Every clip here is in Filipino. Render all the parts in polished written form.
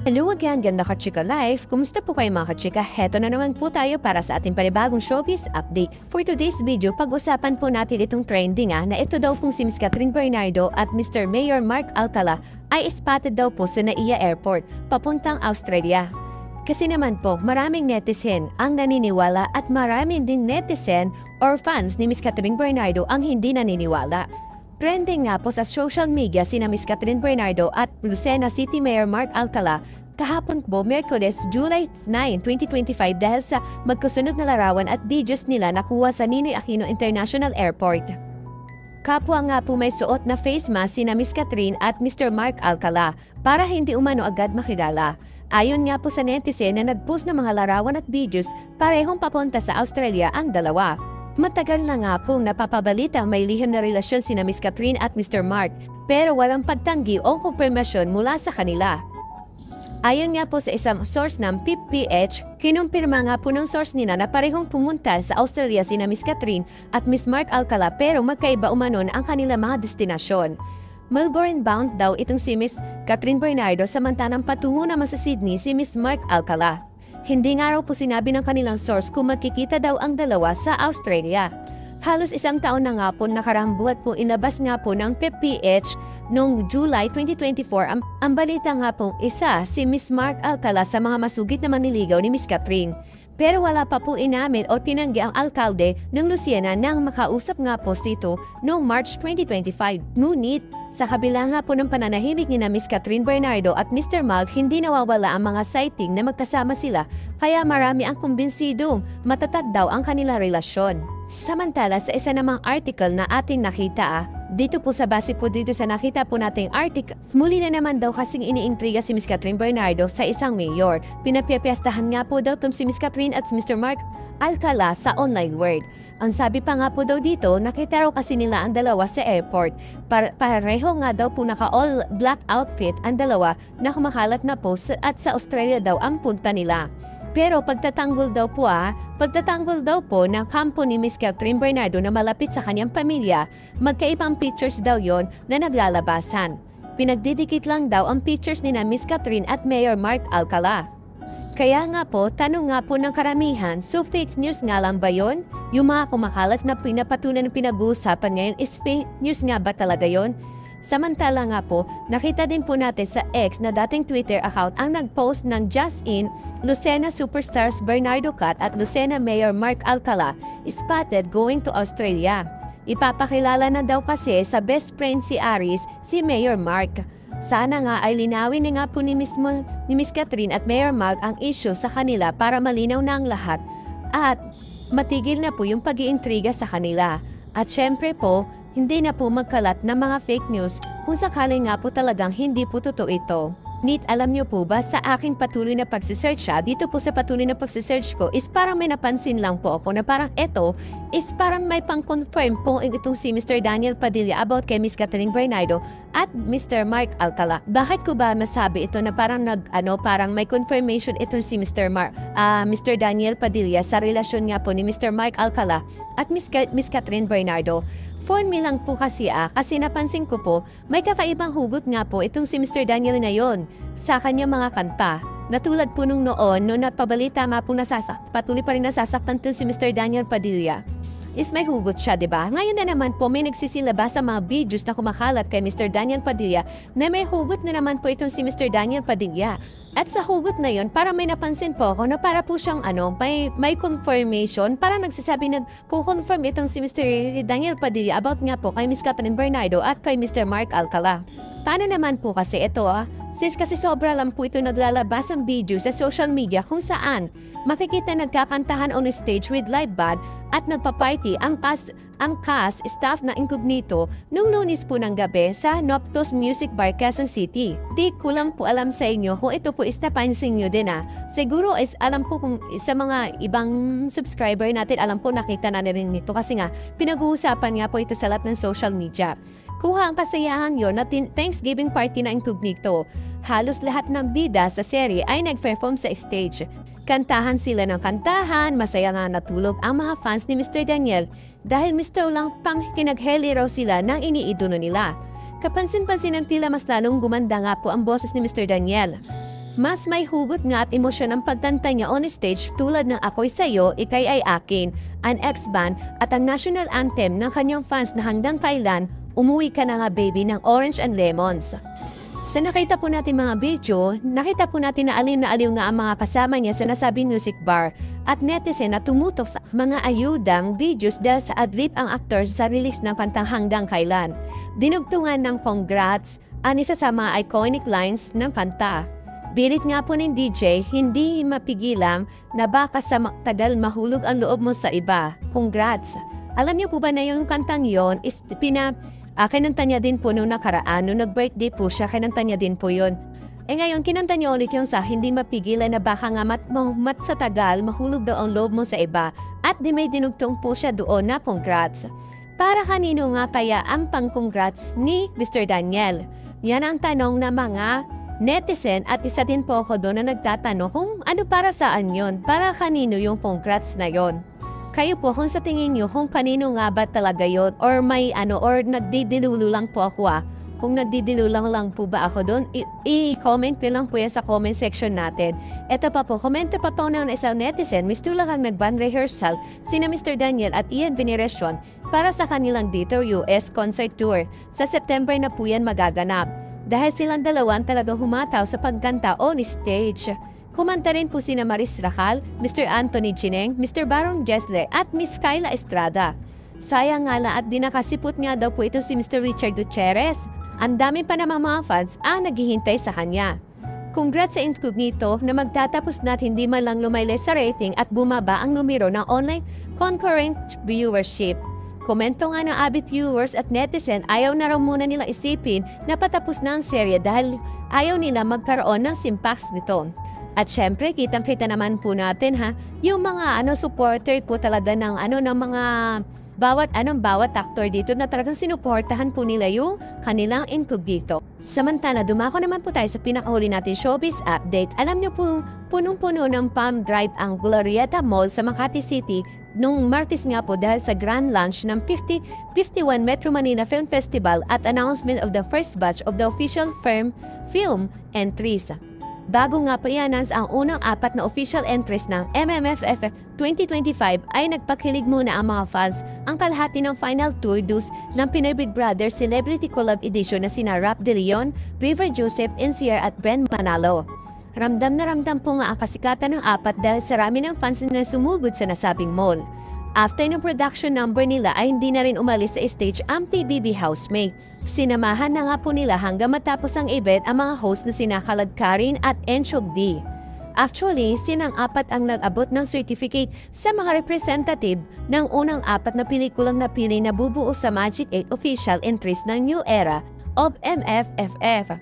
Hello again, ganda ka-chika life! Kumusta po kayo mga ka-chika? Heto na naman po tayo para sa ating panibagong showbiz update. For today's video, pag-usapan po natin itong trending na ito daw pong si Miss Catherine Bernardo at Mr. Mayor Mark Alcala ay spotted daw po sa NAIA Airport, papuntang Australia. Kasi naman po, maraming netizen ang naniniwala at maraming din netizen or fans ni Miss Catherine Bernardo ang hindi naniniwala. Trending nga po sa social media sina Miss Catherine Bernardo at Lucena City Mayor Mark Alcala kahapon po Miyerkules, July 9, 2025 dahil sa magkasunod na larawan at videos nila nakuha sa Ninoy Aquino International Airport. Kapwa nga po may suot na face mask sina Miss Catherine at Mr. Mark Alcala para hindi umano agad makilala. Ayon nga po sa netizen na nag-post ng mga larawan at videos, parehong papunta sa Australia ang dalawa. Matagal na nga pong napapabalita may lihim na relasyon sina Miss Catherine at Mr. Mark pero walang pagtanggi o kumpirmasyon mula sa kanila. Ayon nga po sa isang source ng PPH, kinumpirma nga po ng source nila na parehong pumunta sa Australia sina Miss Catherine at Miss Mark Alcala pero magkaiba umanon ang kanilang mga destinasyon. Melbourne bound daw itong si Miss Catherine Bernardo samantalang patungo naman sa Sydney si Miss Mark Alcala. Hindi nga raw po sinabi ng kanilang source kung magkikita daw ang dalawa sa Australia. Halos isang taon na nga po nakaraang buwan po inabas nga po ng PPH noong July 2024 ang balita nga po isa si Miss Mark Alcala sa mga masugid na manliligaw ni Miss Catherine. Pero wala pa po inamin o tinanggi ang alkalde ng Lucena nang makausap nga po dito noong March 2025. Ngunit sa kabila nga po ng pananahimik ni na Miss Catherine Bernardo at Mr. Mark, hindi nawawala ang mga sighting na magkasama sila kaya marami ang kumbinsido matatag daw ang kanila relasyon. Samantala sa isa namang article na ating nakita dito po sa base po dito sa nakita po nating article, muli na naman daw kasing iniintriga si Miss Catherine Bernardo sa isang mayor. Pinapiyastahan nga po daw si Miss Catherine at Mr. Mark Alcala sa online world. Ang sabi pa nga po daw dito, nakita raw kasi nila ang dalawa sa airport. Pareho nga daw po naka all black outfit ang dalawa na kumakalat na po at sa Australia daw ang punta nila. Pero pagtatanggol daw po ng kampo ni Miss Catherine Bernardo na malapit sa kanyang pamilya, magkaibang pictures daw yon na naglalabasan. Pinagdidikit lang daw ang pictures ni na Miss Catherine at Mayor Mark Alcala. Kaya nga po, tanong nga po ng karamihan, so fake news nga lang ba yon? Yung mga kumakalat na pinapatunan ng pinag-uusapan ngayon is fake news nga ba talaga yon? Samantala nga po, nakita din po natin sa X na dating Twitter account ang nag-post ng Just In, Lucena Superstars Bernardo Cat at Lucena Mayor Mark Alcala spotted going to Australia. Ipapakilala na daw kasi sa best friend si Aris, si Mayor Mark. Sana nga ay linawin na nga po ni Miss Catherine at Mayor Mark ang issue sa kanila para malinaw na ang lahat at matigil na po yung pag-iintriga sa kanila. At syempre po, hindi na po magkalat ng mga fake news kung sakaling nga po talagang hindi po totoo ito. Alam niyo po ba sa aking patuloy na pagsisearch dito po sa patuloy na pagsisearch ko is parang may napansin lang po ako na parang ito is parang may pang-confirm po itong si Mr. Daniel Padilla about kay Miss Catherine Bernardo at Mr. Mark Alcala. Bakit ko ba masabi ito na parang parang may confirmation itong si Mr. Daniel Padilla sa relasyon nga po ni Mr. Mark Alcala at Miss Catherine Bernardo? For me lang po kasi kasi napansin ko po, may kakaibang hugot nga po itong si Mr. Daniel ngayon sa kanyang mga kanta. Natulad po nung noon, no napabalita nga po patuloy pa rin nasasaktan to si Mr. Daniel Padilla. Is may hugot siya, diba? Ngayon na naman po may nagsisilabas sa mga videos na kumakalat kay Mr. Daniel Padilla na may hugot na naman po itong si Mr. Daniel Padilla. At sa hugot na yon, para may napansin po ako na para po siyang may confirmation, para nagsasabi na confirm itong si Mr. Daniel Padilla about nga po kay Miss Catherine Bernardo at kay Mr. Mark Alcala. Paano naman po kasi ito Sis kasi sobra lang po ito naglalabas ang video sa social media kung saan makikita nagkakantahan on stage with live band at nagpa-party ang cast staff na incognito nung Lunes po ng gabi sa Noptos Music Bar, Quezon City. Di ko lang po alam sa inyo kung ito po is napansin nyo din Siguro is alam po kung sa mga ibang subscriber natin alam po nakita na rin nito kasi nga pinag-uusapan nga po ito sa lahat ng social media. Kuha ang kasayahan yon na Thanksgiving party na incognito. Halos lahat ng bida sa serye ay nag-perform sa stage. Kantahan sila ng kantahan, masaya nga natulog ang mga fans ni Mr. Daniel dahil Mr. lang pang kinagheli raw sila ng iniidolo nila. Kapansin-pansin ng tila mas lalong gumanda nga po ang boses ni Mr. Daniel. Mas may hugot nga at emosyon ang pagkanta niya on stage tulad ng Ako'y Sa'yo, Ika'y Ay Akin, an ex-band at ang national anthem ng kanyang fans na Hanggang Kailan, Umuwi Ka Na Nga Baby ng Orange and Lemons. Sa nakita po natin mga video, nakita po natin na aliw nga ang mga kasama niya sa nasabing music bar at netizen na tumutok sa mga ayudang videos dahil sa adlib ang aktor sa release ng kantang Hanggang Kailan. Dinugtungan ng congrats ang isa sa mga iconic lines ng kanta. Birit nga po ng DJ, hindi mapigilan na baka sa tagal mahulog ang loob mo sa iba. Congrats! Alam niyo po ba na yung kantang yon is kinanta niya din po noong nakaraan, noong nag-birthday po siya, kinanta niya din po yun. Ngayon, kinanta niya ulit yung sa hindi mapigilan na baka nga mat sa tagal, mahulog daw ang loob mo sa iba. At di may dinugtong po siya doon na congrats. Para kanino nga kaya ang pang-congrats ni Mr. Daniel? Yan ang tanong na mga netizen at isa din po ako doon na nagtatanong kung ano para saan yon, para kanino yung congrats na yon. Kayo po kung sa tingin nyo kung kanino nga ba talaga yon or may or nagdidilulo lang po ako Kung nagdidilulang lang po ba ako doon, i-comment ko lang po yan sa comment section natin. Ito pa po, komento pa po ng isang netizen, Mr. Lakang nag-band rehearsal, sina Mr. Daniel at Ian Veneracion para sa kanilang dito US concert tour. Sa September na po yan magaganap. Dahil silang dalawan talaga humataw sa pagkanta on stage. Kumanta rin po sina Maris Racal, Mr. Anthony Chineng, Mr. Barong Jesle at Miss Kyla Estrada. Sayang nga lang at dinakasipot nga daw po ito si Mr. Richard Gutierrez. Ang dami pa namang mga fans ang naghihintay sa kanya. Congrats sa Incognito na magtatapos na hindi man lang lumaylay sa rating at bumaba ang numero ng online concurrent viewership. Komento nga ng avid viewers at netizen, ayaw na raw muna nila isipin na patapos na ang serye dahil ayaw nila magkaroon ng simpaks nito. At syempre, kitang-kita naman po natin yung mga supporter po talaga ng mga bawat actor dito na talagang sinuportahan po nila yung kanilang Incognito. Samantala, dumako naman po tayo sa pinakahuli natin showbiz update. Alam niyo po, punong-puno ng Palm Drive ang Glorieta Mall sa Makati City nung Martes nga po dahil sa grand launch ng 51 Metro Manila Film Festival at announcement of the first batch of the official film entries. Bago nga pa-i-announce ang unang 4 na official entries ng MMFF 2025 ay nagpakilig muna ang mga fans ang kalahati ng final tour dus ng Pinoy Big Brother Celebrity Collab Edition na sina Rap De Leon, River Joseph, NCR at Bren Manalo. Ramdam na ramdam po nga ang kasikatan ng 4 dahil sa rami ng fans na sumugod sa nasabing mall. After ng production number nila ay hindi na rin umalis sa stage ang PBB housemate. Sinamahan na nga po nila hanggang matapos ang event ang mga host na sina Khaled Karin at Enchog D. Actually, sinang 4 ang nag-abot ng certificate sa mga representative ng unang 4 na pelikulang napili na bubuo sa Magic 8 official entries ng New Era of MFFF.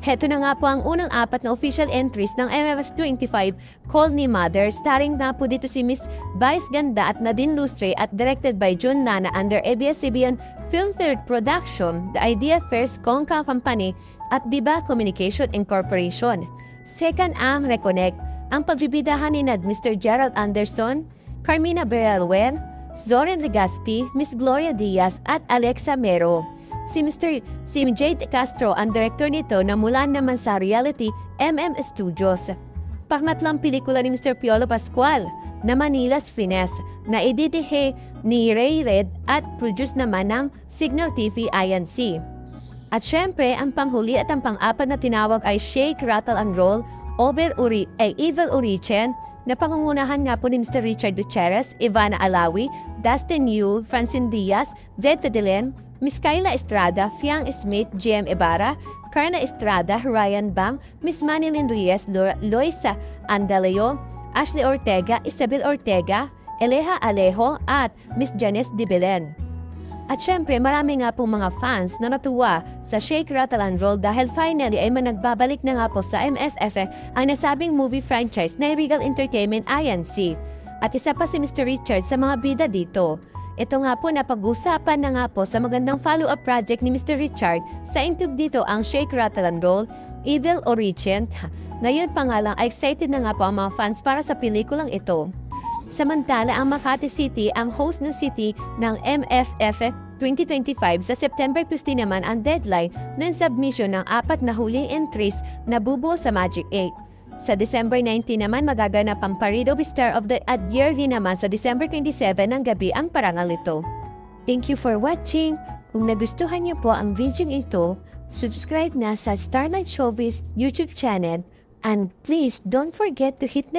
Heto na nga po ang unang 4 na official entries ng MMF 25, Call Me Mother, starring nga po dito si Miss Vice Ganda at Nadine Lustre at directed by Jun Lana under ABS-CBN Film Third Production, The Idea First Conca Company at Viva Communication Incorporation. Second ang Reconnect, ang pagbibidahan ni Mr. Gerald Anderson, Carmina Beralwen, Zoren Legaspi, Miss Gloria Diaz at Alexa Mero. Si Jade Castro ang director nito na mula naman sa reality MM Studios. Pangatlang pelikula ni Mr. Piolo Pascual na Manila's Finesse na editihe ni Ray Red at produce naman ng Signal TV INC. At syempre, ang panghuli at ang pang-4 na tinawag ay Shake, Rattle and Roll, Evil Origin na pangungunahan nga po ni Mr. Richard Gutierrez, Ivana Alawi, Dustin Yu, Francine Diaz, Zed Fidelen, Miss Kyla Estrada, Fiang Smith, GM Ibarra, Carna Estrada, Ryan Bang, Miss Manilyn Reyes, Loisa Andaleo, Ashley Ortega, Isabel Ortega, Eleja Alejo at Miss Janice Di Belen. At syempre, marami nga pong mga fans na natuwa sa Shake, Rattle and Roll dahil finally ay nagbabalik na nga po sa MSF ang nasabing movie franchise na Regal Entertainment INC. At isa pa si Mr. Richard sa mga bida dito. Ito nga po napag-usapan na nga po sa magandang follow-up project ni Mr. Richard sa intug dito ang Shake, Rattle and Roll, Evil Origin. Ngayon pa nga lang, excited na nga po ang mga fans para sa pelikulang ito. Samantala, ang Makati City ang host ng city ng MFF 2025 sa September 15 naman ang deadline ng submission ng 4 na huling entries na bubuo sa Magic 8. Sa December 19 naman magaganap ang Parade of Star of the at yearly naman sa December 27 ng gabi ang parangal ito. Thank you for watching. Kung nagustuhan niyo po ang video ito, subscribe na sa Starlight Showbiz YouTube channel and please don't forget to hit the